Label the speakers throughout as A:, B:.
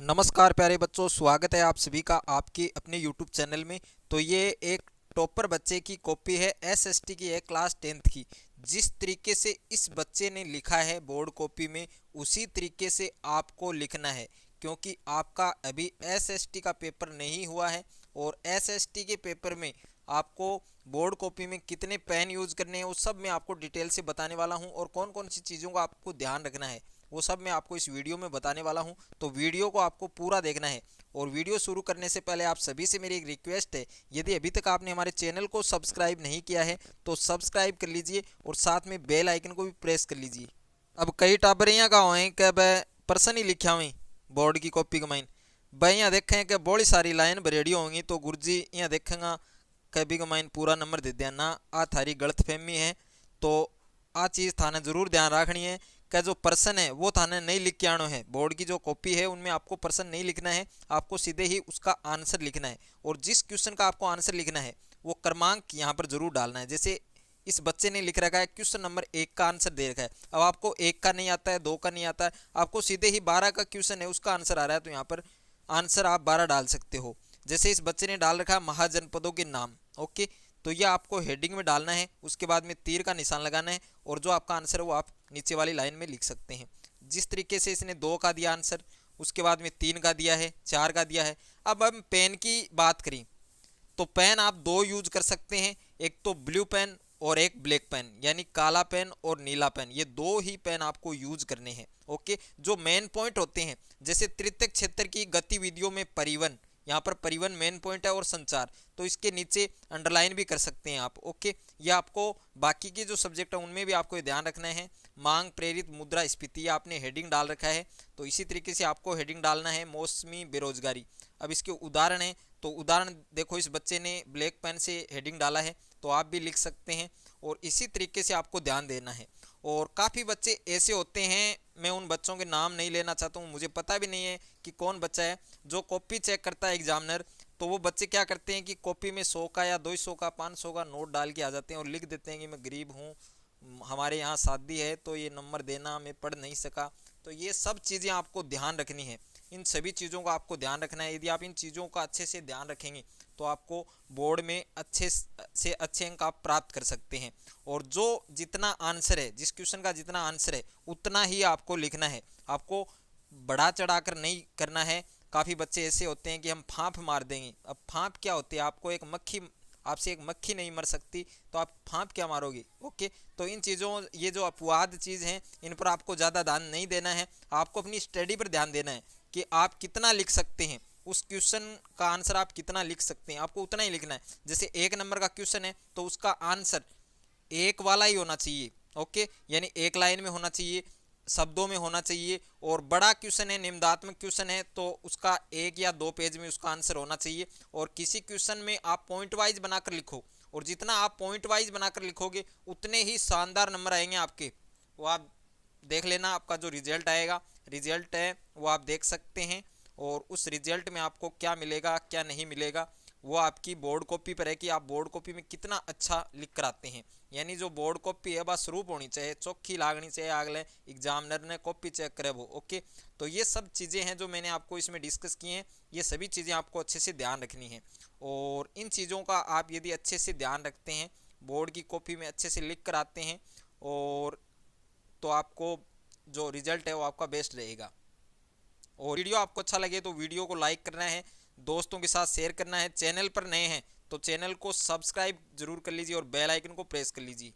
A: नमस्कार प्यारे बच्चों, स्वागत है आप सभी का आपके अपने YouTube चैनल में। तो ये एक टॉपर बच्चे की कॉपी है, एसएसटी की है, क्लास 10th की। जिस तरीके से इस बच्चे ने लिखा है बोर्ड कॉपी में, उसी तरीके से आपको लिखना है, क्योंकि आपका अभी एसएसटी का पेपर नहीं हुआ है। और एसएसटी के पेपर में आपको बोर्ड कॉपी में कितने पेन यूज़ करने हैं वो सब मैं आपको डिटेल से बताने वाला हूँ, और कौन कौन सी चीज़ों का आपको ध्यान रखना है वो सब मैं आपको इस वीडियो में बताने वाला हूं। तो वीडियो को आपको पूरा देखना है। और वीडियो शुरू करने से पहले आप सभी से मेरी एक रिक्वेस्ट है, यदि अभी तक आपने हमारे चैनल को सब्सक्राइब नहीं किया है तो सब्सक्राइब कर लीजिए और साथ में बेल आइकन को भी प्रेस कर लीजिए। अब कई टाबर यहाँ का हुए कि वह पर्सन ही लिखा हुई बोर्ड की कॉपी कमाइन भाई यहाँ देखें कि बड़ी सारी लाइन बरेडी होंगी, तो गुरुजी यहाँ देखेंगा कभी कमाइन पूरा नंबर दे दिया ना। आ थारी गलत फहमी है, तो आ चीज़ थाने ज़रूर ध्यान रखनी है कि जो पर्सन है वो थाने नहीं लिख के आना है। बोर्ड की जो कॉपी है उनमें आपको पर्सन नहीं लिखना है, आपको सीधे ही उसका आंसर लिखना है। और जिस क्वेश्चन का आपको आंसर लिखना है वो क्रमांक यहाँ पर जरूर डालना है। जैसे इस बच्चे ने लिख रखा है क्वेश्चन नंबर 1 का आंसर दे रखा है। अब आपको 1 का नहीं आता है, 2 का नहीं आता है, आपको सीधे ही 12 का क्वेश्चन है उसका आंसर आ रहा है, तो यहाँ पर आंसर आप 12 डाल सकते हो। जैसे इस बच्चे ने डाल रखा है महाजनपदों के नाम, ओके, तो ये आपको हेडिंग में डालना है, उसके बाद में तीर का निशान लगाना है, और जो आपका आंसर है वो आप नीचे वाली लाइन में लिख सकते हैं। जिस तरीके से इसने 2 का दिया आंसर, उसके बाद में 3 का दिया है, 4 का दिया है। अब हम पेन की बात करें तो पेन आप 2 यूज कर सकते हैं, एक तो ब्लू पेन और एक ब्लैक पेन, यानी काला पेन और नीला पेन। ये 2 ही पेन आपको यूज करने हैं। ओके, जो मेन पॉइंट होते हैं, जैसे तृतीयक क्षेत्र की गतिविधियों में परिवहन, यहाँ पर परिवहन मेन पॉइंट है, और संचार, तो इसके नीचे अंडरलाइन भी कर सकते हैं आप। ओके, ये आपको बाकी के जो सब्जेक्ट है उनमें भी आपको ये ध्यान रखना है। मांग प्रेरित मुद्रा स्फीति, आपने हेडिंग डाल रखा है, तो इसी तरीके से आपको हेडिंग डालना है मौसमी बेरोजगारी। अब इसके उदाहरण है, तो उदाहरण देखो, इस बच्चे ने ब्लैक पेन से हेडिंग डाला है, तो आप भी लिख सकते हैं। और इसी तरीके से आपको ध्यान देना है। और काफ़ी बच्चे ऐसे होते हैं, मैं उन बच्चों के नाम नहीं लेना चाहता हूँ, मुझे पता भी नहीं है कि कौन बच्चा है, जो कॉपी चेक करता है एग्जामिनर, तो वो बच्चे क्या करते हैं कि कॉपी में 100 का या 200 का 500 का नोट डाल के आ जाते हैं और लिख देते हैं कि मैं गरीब हूँ, हमारे यहाँ शादी है तो ये नंबर देना, मैं पढ़ नहीं सका। तो ये सब चीज़ें आपको ध्यान रखनी है, इन सभी चीज़ों का आपको ध्यान रखना है। यदि आप इन चीज़ों का अच्छे से ध्यान रखेंगे तो आपको बोर्ड में अच्छे से अच्छे अंक आप प्राप्त कर सकते हैं। और जो जितना आंसर है, जिस क्वेश्चन का जितना आंसर है उतना ही आपको लिखना है, आपको बढ़ा चढ़ा कर नहीं करना है। काफ़ी बच्चे ऐसे होते हैं कि हम फाँप मार देंगे। अब फाँप क्या होती है, आपको एक मक्खी, आपसे एक मक्खी नहीं मर सकती, तो आप फाँप क्या मारोगे। ओके, तो इन चीज़ों, ये जो अपवाद चीज़ हैं, इन पर आपको ज़्यादा ध्यान नहीं देना है, आपको अपनी स्टडी पर ध्यान देना है कि आप कितना लिख सकते हैं, उस क्वेश्चन का आंसर आप कितना लिख सकते हैं, आपको उतना ही लिखना है। जैसे 1 नंबर का क्वेश्चन है तो उसका आंसर एक वाला ही होना चाहिए। ओके, यानी एक लाइन में होना चाहिए, शब्दों में होना चाहिए। और बड़ा क्वेश्चन है, निम्नात्मक क्वेश्चन है, तो उसका 1 या 2 पेज में उसका आंसर होना चाहिए। और किसी क्वेश्चन में आप पॉइंट वाइज बनाकर लिखो, और जितना आप पॉइंट वाइज बनाकर लिखोगे उतने ही शानदार नंबर आएंगे आपके। वो आप देख लेना, आपका जो रिजल्ट आएगा, रिजल्ट है वो आप देख सकते हैं। और उस रिजल्ट में आपको क्या मिलेगा क्या नहीं मिलेगा वो आपकी बोर्ड कॉपी पर है कि आप बोर्ड कॉपी में कितना अच्छा लिख कर आते हैं। यानी जो बोर्ड कॉपी है बस रूप होनी चाहिए, चौखी लागनी चाहिए, अगले एग्जामिनर ने कॉपी चेक करे वो। ओके, तो ये सब चीज़ें हैं जो मैंने आपको इसमें डिस्कस की हैं, ये सभी चीज़ें आपको अच्छे से ध्यान रखनी है। और इन चीज़ों का आप यदि अच्छे से ध्यान रखते हैं, बोर्ड की कॉपी में अच्छे से लिख कर आते हैं, और तो आपको जो रिजल्ट है वो आपका बेस्ट रहेगा। और वीडियो आपको अच्छा लगे तो वीडियो को लाइक करना है, दोस्तों के साथ शेयर करना है। चैनल पर नए हैं तो चैनल को सब्सक्राइब जरूर कर लीजिए और बेल आइकन को प्रेस कर लीजिए।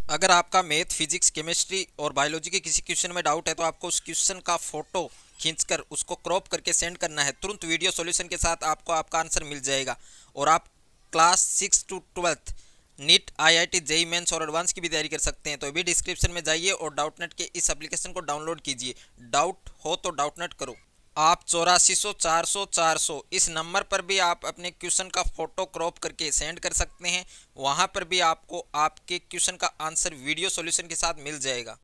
A: अगर आपका मैथ, फिजिक्स, केमिस्ट्री और बायोलॉजी के किसी क्वेश्चन में डाउट है तो आपको उस क्वेश्चन का फोटो खींचकर उसको क्रॉप करके सेंड करना है। तुरंत वीडियो सॉल्यूशन के साथ आपको आपका आंसर मिल जाएगा। और आप class 6 to 12 NEET, IIT, JEE Mains और एडवांस की भी तैयारी कर सकते हैं। तो अभी डिस्क्रिप्शन में जाइए और डाउटनेट के इस एप्लीकेशन को डाउनलोड कीजिए। डाउट हो तो डाउटनेट करो। आप 8400 400 400 इस नंबर पर भी आप अपने क्वेश्चन का फोटो क्रॉप करके सेंड कर सकते हैं। वहां पर भी आपको आपके क्वेश्चन का आंसर वीडियो सॉल्यूशन के साथ मिल जाएगा।